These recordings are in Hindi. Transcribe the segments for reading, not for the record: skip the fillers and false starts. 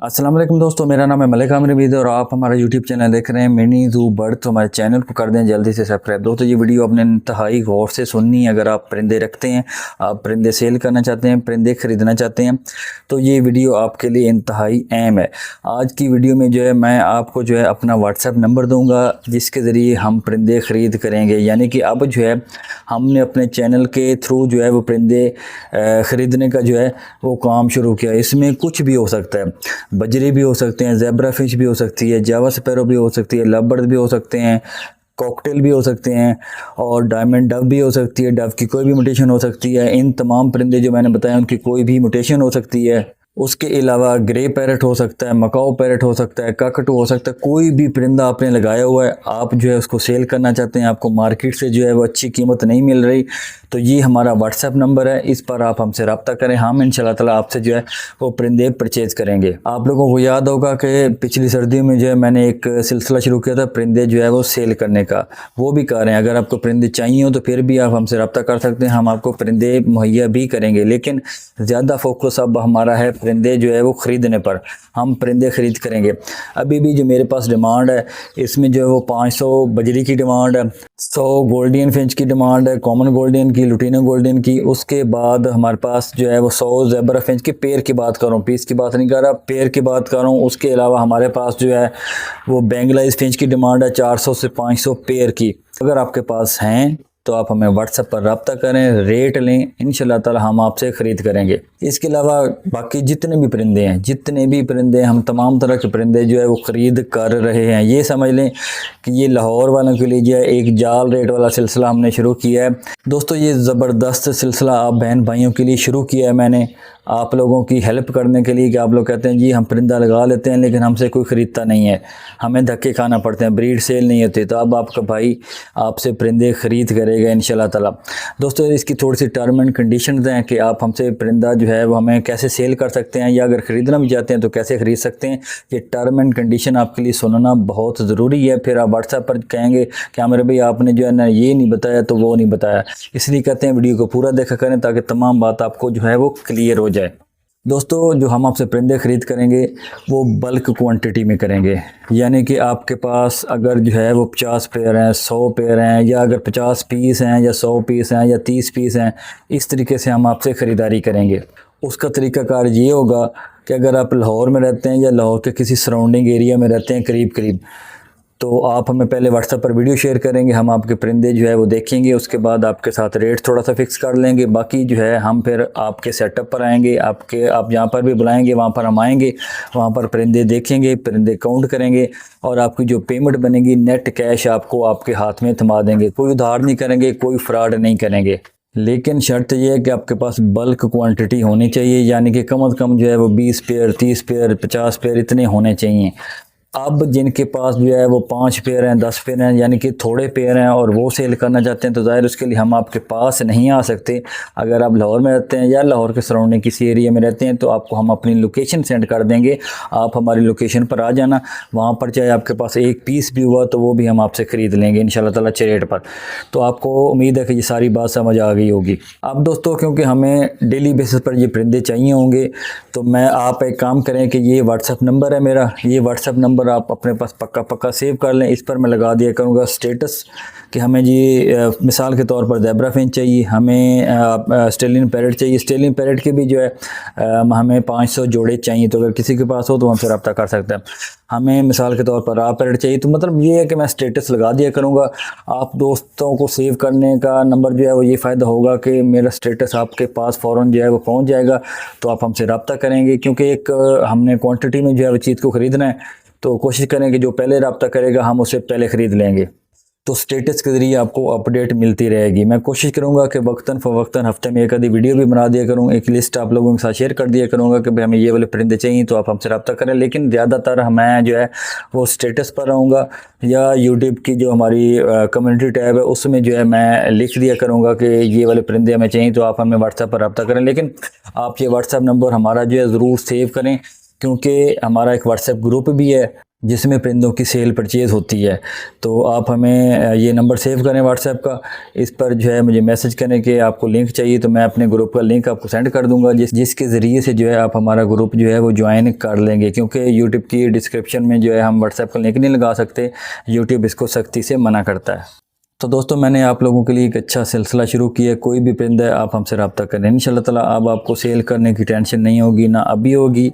अस्सलाम वालेकुम दोस्तों, मेरा नाम है मलिक आमिर हमीद और आप हमारा यूट्यूब चैनल देख रहे हैं मिनी ज़ू बर्ड। तो हमारे चैनल को कर दें जल्दी से सब्सक्राइब। दोस्तों ये वीडियो आपने इंतहाई गौर से सुननी है। अगर आप परिंदे रखते हैं, आप परिंदे सेल करना चाहते हैं, परिंदे ख़रीदना चाहते हैं, तो ये वीडियो आपके लिए इंतहाई अहम है। आज की वीडियो में जो है मैं आपको जो है अपना व्हाट्सएप नंबर दूँगा जिसके ज़रिए हम परिंदे ख़रीद करेंगे। यानी कि अब जो है हमने अपने चैनल के थ्रू जो है वो परिंदे ख़रीदने का जो है वो काम शुरू किया। इसमें कुछ भी हो सकता है, बजरी भी हो सकते हैं, ज़ेब्रा फिश भी हो सकती है, जावा स्पैरो भी हो सकती है, लवबर्ड भी हो सकते हैं, कॉकटेल भी हो सकते हैं और डायमंड डव भी हो सकती है। डव की कोई भी म्यूटेशन हो सकती है। इन तमाम परिंदे जो मैंने बताया उनकी कोई भी म्यूटेशन हो सकती है। उसके अलावा ग्रे पैरट हो सकता है, मकाओ पैरट हो सकता है, काकटू हो सकता है। कोई भी परिंदा आपने लगाया हुआ है, आप जो है उसको सेल करना चाहते हैं, आपको मार्केट से जो है वो अच्छी कीमत नहीं मिल रही, तो ये हमारा व्हाट्सएप नंबर है। इस पर आप हमसे रब्ता करें, हम इंशाल्लाह ताला आपसे जो है वो परिंदे परचेज़ करेंगे। आप लोगों को याद होगा कि पिछली सर्दियों में जो है मैंने एक सिलसिला शुरू किया था परिंदे जो है वो सेल करने का, वो भी कर रहे हैं। अगर आपको परिंदे चाहिए हो तो फिर भी आप हमसे रब्ता कर सकते हैं, हम आपको परिंदे मुहैया भी करेंगे। लेकिन ज़्यादा फोकस अब हमारा है परिंदे जो है वो ख़रीदने पर। हम परिंदे ख़रीद करेंगे। अभी भी जो मेरे पास डिमांड है इसमें जो है वो 500 बजरी की डिमांड है, 100 गोल्डन फिंच की डिमांड है, कॉमन गोल्डन की, लुटीनो गोल्डन की। उसके बाद हमारे पास जो है वो 100 ज़ेब्रा फिंच की, पेयर की बात कर रहा हूँ, पीस की बात नहीं कर रहा, पेयर की बात कर रहा हूँ। उसके अलावा हमारे पास जो है वो बेंगलाइज फिंच की डिमांड है 400 से 500 पेयर की। अगर आपके पास हैं तो आप हमें व्हाट्सएप पर रब्ता करें, रेट लें, इंशाल्लाह ताला हम आपसे ख़रीद करेंगे। इसके अलावा बाकी जितने भी परिंदे हैं हम तमाम तरह के परिंदे जो है वो ख़रीद कर रहे हैं। ये समझ लें कि ये लाहौर वालों के लिए जो है एक जाल रेट वाला सिलसिला हमने शुरू किया है। दोस्तों ये ज़बरदस्त सिलसिला आप बहन भाइयों के लिए शुरू किया है मैंने, आप लोगों की हेल्प करने के लिए कि आप लोग कहते हैं जी हम परिंदा लगा लेते हैं लेकिन हमसे कोई ख़रीदता नहीं है, हमें धक्के खाना पड़ते हैं, ब्रीड सेल नहीं होती। तो अब आपका भाई आपसे परिंदे ख़रीद करेगा इंशाल्लाह ताला। दोस्तों इसकी थोड़ी सी टर्म एंड कंडीशंस हैं कि आप हमसे परिंदा जो है वो हमें कैसे सेल कर सकते हैं या अगर ख़रीदना भी चाहते हैं तो कैसे ख़रीद सकते हैं। ये टर्म एंड कंडीशन आपके लिए सुनना बहुत ज़रूरी है। फिर आप व्हाट्सएप पर कहेंगे कि मेरे भाई आपने जो है ना ये नहीं बताया तो वो नहीं बताया। इसलिए कहते हैं वीडियो को पूरा देखा करें ताकि तमाम बात आपको जो है वो क्लियर हो जाए। दोस्तों जो हम आपसे परिंदे ख़रीद करेंगे वो बल्क क्वांटिटी में करेंगे। यानी कि आपके पास अगर जो है वो 50 पेयर हैं, 100 पेयर हैं, या अगर 50 पीस हैं या 100 पीस हैं या 30 पीस हैं, इस तरीके से हम आपसे ख़रीदारी करेंगे। उसका तरीक़ाकार ये होगा कि अगर आप लाहौर में रहते हैं या लाहौर के किसी सराउंडिंग एरिया में रहते हैं करीब, तो आप हमें पहले व्हाट्सएप पर वीडियो शेयर करेंगे, हम आपके परिंदे जो है वो देखेंगे, उसके बाद आपके साथ रेट थोड़ा सा फिक्स कर लेंगे। बाकी जो है हम फिर आपके सेटअप पर आएंगे, आप जहाँ पर भी बुलाएंगे वहाँ पर हम आएंगे, वहाँ पर परिंदे देखेंगे, परिंदे काउंट करेंगे और आपकी जो पेमेंट बनेगी नेट कैश आपको आपके हाथ में थमा देंगे। कोई उधार नहीं करेंगे, कोई फ्रॉड नहीं करेंगे। लेकिन शर्त यह है कि आपके पास बल्क क्वांटिटी होनी चाहिए, यानी कि कम से कम जो है वो 20 पेयर, 30 पेयर, 50 पेयर इतने होने चाहिए। अब जिनके पास जो है वो 5 पेयर हैं, 10 पेयर हैं, यानी कि थोड़े पेयर हैं और वो सेल करना चाहते हैं, तो ज़ाहिर उसके लिए हम आपके पास नहीं आ सकते। अगर आप लाहौर में रहते हैं या लाहौर के सराउंडिंग किसी एरिया में रहते हैं तो आपको हम अपनी लोकेशन सेंड कर देंगे, आप हमारी लोकेशन पर आ जाना। वहाँ पर चाहे आपके पास एक पीस भी हुआ तो वो भी हम आपसे ख़रीद लेंगे इंशाल्लाह ताला अच्छे रेट पर। तो आपको उम्मीद है कि ये सारी बात समझ आ गई होगी। अब दोस्तों क्योंकि हमें डेली बेसिस पर ये परिंदे चाहिए होंगे तो मैं आप एक काम करें कि ये व्हाट्सएप नंबर है मेरा, ये व्हाट्सएप नंबर आप अपने पास पक्का सेव कर लें। इस पर मैं लगा दिया करूँगा स्टेटस कि हमें जी मिसाल के तौर पर ज़ेब्रा फिंच चाहिए, हमें स्टेलियन पैरेट चाहिए, स्टेलियन पैरेट के भी जो है हमें 500 जोड़े चाहिए। तो अगर किसी के पास हो तो हमसे रब्ता कर सकते हैं। हमें मिसाल के तौर पर रा पैरेट चाहिए, तो मतलब ये है कि मैं स्टेटस लगा दिया करूँगा। आप दोस्तों को सेव करने का नंबर जो है वो ये फ़ायदा होगा कि मेरा स्टेटस आपके पास फ़ौरन जो है वो पहुँच जाएगा, तो आप हमसे रब्ता करेंगे। क्योंकि एक हमने क्वांटिटी में जो है वो चीज़ को ख़रीदना है, तो कोशिश करें कि जो पहले रब्ता करेगा हम उसे पहले ख़रीद लेंगे। तो स्टेटस के ज़रिए आपको अपडेट मिलती रहेगी। मैं कोशिश करूंगा कि वक्तन फ़वक्तन हफ्ते में एक आधी वीडियो भी बना दिया करूँ, एक लिस्ट आप लोगों के साथ शेयर कर दिया करूँगा कि भाई हमें ये वाले परिंदे चाहिए तो आप हमसे रब्ता करें। लेकिन ज़्यादातर मैं जो है वो स्टेटस पर रहूँगा या यूट्यूब की जो हमारी कम्युनिटी टैब है उसमें जो है मैं लिख दिया करूँगा कि ये वाले परिंदे हमें चाहिए तो आप हमें व्हाट्सएप पर रब्ता करें। लेकिन आप ये व्हाट्सएप नंबर हमारा जो है ज़रूर सेव करें, क्योंकि हमारा एक व्हाट्सएप ग्रुप भी है जिसमें परिंदों की सेल परचेज़ होती है। तो आप हमें ये नंबर सेव करें व्हाट्सएप का, इस पर जो है मुझे मैसेज करें कि आपको लिंक चाहिए, तो मैं अपने ग्रुप का लिंक आपको सेंड कर दूंगा, जिसके ज़रिए से जो है आप हमारा ग्रुप जो है वो ज्वाइन कर लेंगे। क्योंकि यूट्यूब की डिस्क्रिप्शन में जो है हम व्हाट्सएप का लिंक नहीं लगा सकते, यूट्यूब इसको सख्ती से मना करता है। तो दोस्तों, मैंने आप लोगों के लिए एक अच्छा सिलसिला शुरू किया। कोई भी परिंदा आप हमसे रब्ता करें, इंशाल्लाह ताला अब आपको सेल करने की टेंशन नहीं होगी, ना अभी होगी।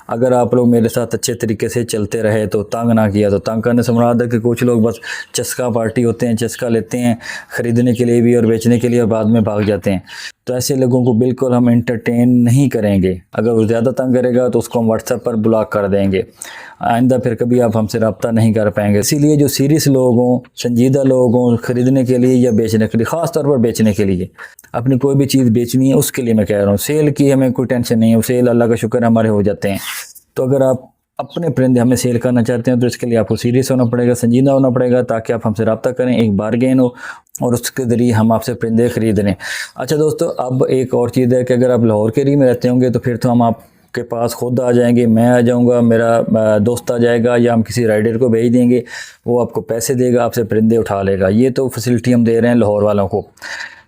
अगर आप लोग मेरे साथ अच्छे तरीके से चलते रहे तो तंग ना किया। तो तंग करने से मुराद है कि कुछ लोग बस चस्का पार्टी होते हैं, चस्का लेते हैं ख़रीदने के लिए भी और बेचने के लिए, और बाद में भाग जाते हैं। तो ऐसे लोगों को बिल्कुल हम एंटरटेन नहीं करेंगे। अगर वो ज़्यादा तंग करेगा तो उसको हम व्हाट्सएप पर ब्लॉक कर देंगे। आइंदा फिर कभी आप हमसे रब्ता नहीं कर पाएंगे। इसीलिए जो सीरियस लोग हों, संजीदा लोग हों, ख़रीदने के लिए या बेचने के लिए, ख़ास तौर पर बेचने के लिए, अपनी कोई भी चीज़ बेचनी है उसके लिए मैं कह रहा हूँ। सेल की हमें कोई टेंशन नहीं है, सेल अल्लाह का शुक्र है हमारे हो जाते हैं। तो अगर आप अपने परिंदे हमें सेल करना चाहते हैं तो इसके लिए आपको सीरियस होना पड़ेगा, संजीदा होना पड़ेगा, ताकि आप हमसे रब्ता करें, एक बारगेन हो और उसके ज़रिए हम आपसे परिंदे ख़रीद लें। अच्छा दोस्तों, अब एक और चीज़ है कि अगर आप लाहौर के एरिया में रहते होंगे तो फिर तो हम आपके पास खुद आ जाएंगे, मैं आ जाऊंगा, मेरा दोस्त आ जाएगा, या हम किसी राइडर को भेज देंगे, वो आपको पैसे देगा, आपसे परिंदे उठा लेगा। ये तो फैसिलिटी हम दे रहे हैं लाहौर वालों को।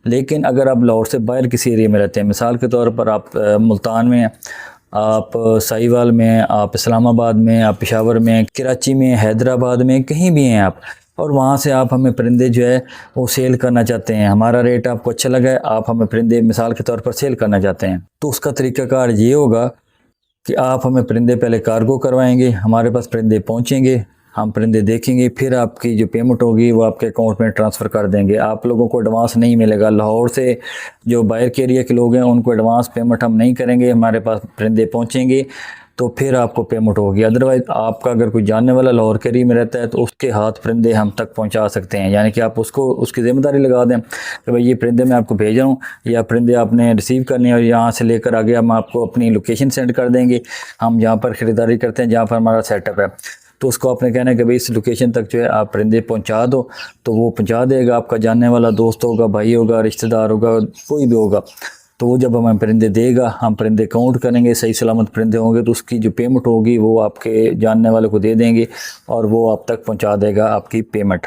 लेकिन अगर आप लाहौर से बाहर किसी एरिया में रहते हैं, मिसाल के तौर पर आप मुल्तान में हैं, आप साहिवाल में हैं, आप इस्लामाबाद में, आप पेशावर में, कराची में, हैदराबाद में, कहीं भी हैं आप, और वहाँ से आप हमें परिंदे जो है वो सेल करना चाहते हैं, हमारा रेट आपको अच्छा लगा है, आप हमें परिंदे मिसाल के तौर पर सेल करना चाहते हैं, तो उसका तरीक़ाकार ये होगा कि आप हमें परिंदे पहले कार्गो करवाएंगे, हमारे पास परिंदे पहुँचेंगे, हम परिंदे देखेंगे, फिर आपकी जो पेमेंट होगी वो आपके अकाउंट में ट्रांसफ़र कर देंगे। आप लोगों को एडवांस नहीं मिलेगा। लाहौर से जो बाहर के एरिया के लोग हैं उनको एडवांस पेमेंट हम नहीं करेंगे, हमारे पास परिंदे पहुंचेंगे तो फिर आपको पेमेंट होगी। अदरवाइज़ आपका अगर कोई जानने वाला लाहौर के एरिया में रहता है तो उसके हाथ परिंदे हम तक पहुंचा सकते हैं, यानी कि आप उसको उसकी ज़िम्मेदारी लगा दें कि भाई ये परिंदे मैं आपको भेज रहा हूँ, या परिंदे आपने रिसीव करने और यहाँ से लेकर आगे हम आपको अपनी लोकेशन सेंड कर देंगे, हम जहाँ पर ख़रीदारी करते हैं, जहाँ पर हमारा सेटअप है, तो उसको आपने कहना है कि भाई इस लोकेशन तक जो है आप परिंदे पहुंचा दो, तो वो पहुंचा देगा। आपका जानने वाला दोस्त होगा, भाई होगा, रिश्तेदार होगा, कोई भी होगा, तो वो जब हमें परिंदे देगा, हम परिंदे काउंट करेंगे, सही सलामत परिंदे होंगे तो उसकी जो पेमेंट होगी वो आपके जानने वाले को दे देंगे और वो आप तक पहुँचा देगा आपकी पेमेंट।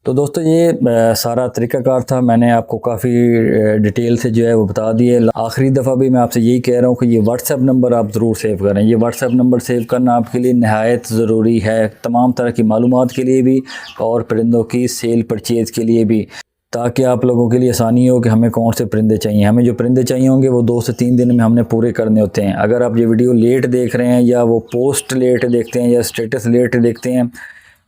तो दोस्तों, ये सारा तरीक़ाकार था, मैंने आपको काफ़ी डिटेल से जो है वो बता दिए। आखिरी दफ़ा भी मैं आपसे यही कह रहा हूँ कि ये व्हाट्सएप नंबर आप ज़रूर सेव करें। ये व्हाट्सएप नंबर सेव करना आपके लिए नहायत ज़रूरी है, तमाम तरह की मालूमात के लिए भी और परिंदों की सेल परचेज़ के लिए भी, ताकि आप लोगों के लिए आसानी हो कि हमें कौन से परिंदे चाहिए। हमें जो परिंदे चाहिए होंगे वो 2 से 3 दिन में हमने पूरे करने होते हैं। अगर आप ये वीडियो लेट देख रहे हैं, या वो पोस्ट लेट देखते हैं, या स्टेटस लेट देखते हैं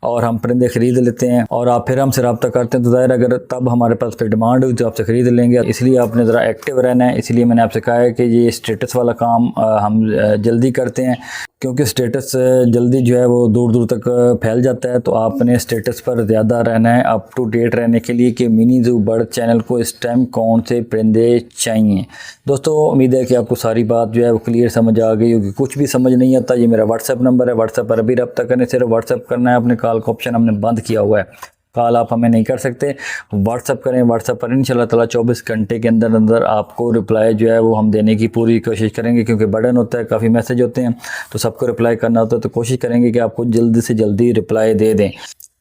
और हम परिंदे ख़रीद लेते हैं और आप फिर हमसे रब्ता करते हैं, तो ज़ाहिर अगर तब हमारे पास फिर डिमांड हुई तो आपसे ख़रीद लेंगे। इसलिए आपने ज़रा एक्टिव रहना है। इसलिए मैंने आपसे कहा है कि ये स्टेटस वाला काम हम जल्दी करते हैं, क्योंकि स्टेटस जल्दी जो है वो दूर दूर तक फैल जाता है। तो आपने स्टेटस पर ज़्यादा रहना है, अप टू डेट रहने के लिए कि मिनी ज़ू बर्ड चैनल को इस टाइम कौन से परिंदे चाहिए। दोस्तों, उम्मीद है कि आपको सारी बात जो है वो क्लियर समझ आ गई होगी। कुछ भी समझ नहीं आता, ये मेरा व्हाट्सएप नंबर है, व्हाट्सएप पर अभी रब्ता करें, सिर्फ व्हाट्सएप करना है। अपने कॉल का ऑप्शन हमने बंद किया हुआ है, कॉल आप हमें नहीं कर सकते। व्हाट्सअप करें, व्हाट्सअप पर इंशाल्लाह ताला 24 घंटे के अंदर अंदर आपको रिप्लाई जो है वो हम देने की पूरी कोशिश करेंगे, क्योंकि बर्डन होता है, काफ़ी मैसेज होते हैं तो सबको रिप्लाई करना होता है, तो कोशिश करेंगे कि आपको जल्दी से जल्दी रिप्लाई दे दें।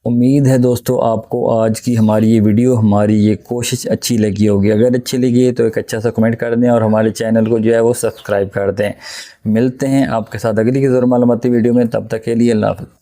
उम्मीद है दोस्तों आपको आज की हमारी ये वीडियो, हमारी ये कोशिश अच्छी लगी होगी। अगर अच्छी लगी है तो एक अच्छा सा कमेंट कर दें और हमारे चैनल को जो है वो सब्सक्राइब कर दें। मिलते हैं आपके साथ अगली की ज़रूर मालूमाती वीडियो में, तब तक के लिए अल्लाह हाफ़िज़।